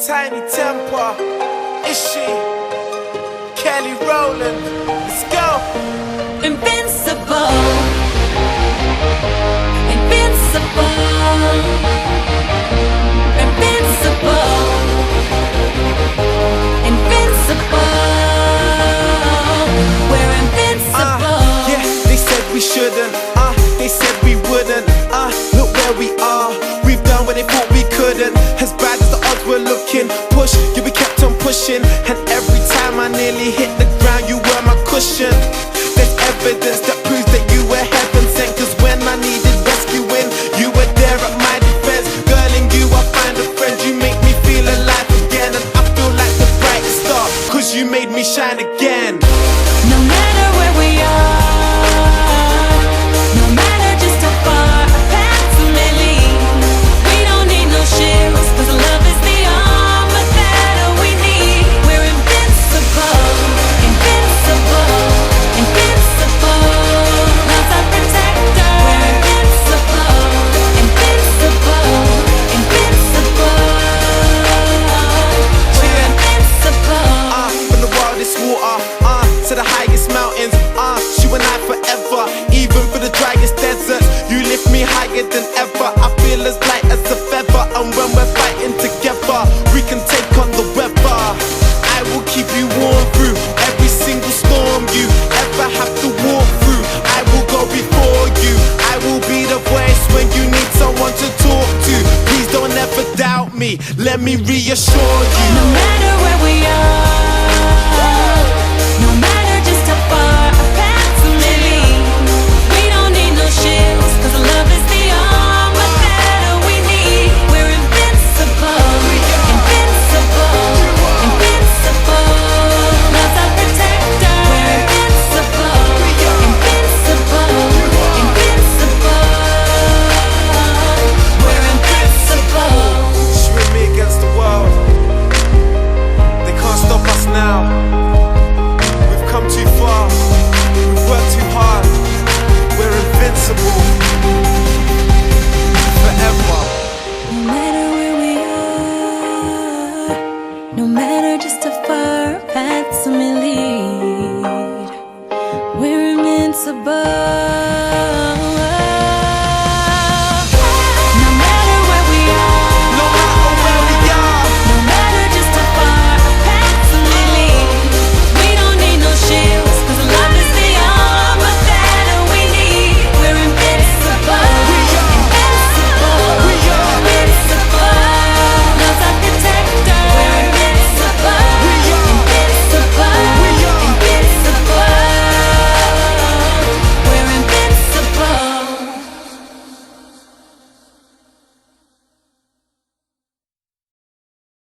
Tiny Temper, is she? Kelly Rowland, let's go. Invincible, invincible, invincible, invincible. We're invincible. Yeah, they said we shouldn't. They said we wouldn't. Look where we are. We've done what they thought we couldn't. As bad as the odds were looking, push, you we kept on pushing. And every time I nearly hit the ground, you were my cushion. There's evidence that proves that you were heaven sent. Cause when I needed rescuing, you were there at my defense. Girl, in you I find a friend. You make me feel alive again. And I feel like the brightest star, cause you made me shine again. No matter where we are, no matter just how far our paths may lead, we don't need no shields, cause love is the armor that we need. We're invincible, invincible, invincible. Love's our protector. We're invincible, invincible, invincible. We're invincible. From the wildest water, to the highest mountains, you and I forever. Even for the driest deserts, you lift me higher than ever. I feel as light as a feather, and when we're fighting together, we can take on the weather. I will keep you warm through every single storm you ever have to walk through. I will go before you. I will be the voice when you need someone to talk to. Please don't ever doubt me, let me reassure you. No matter where we are,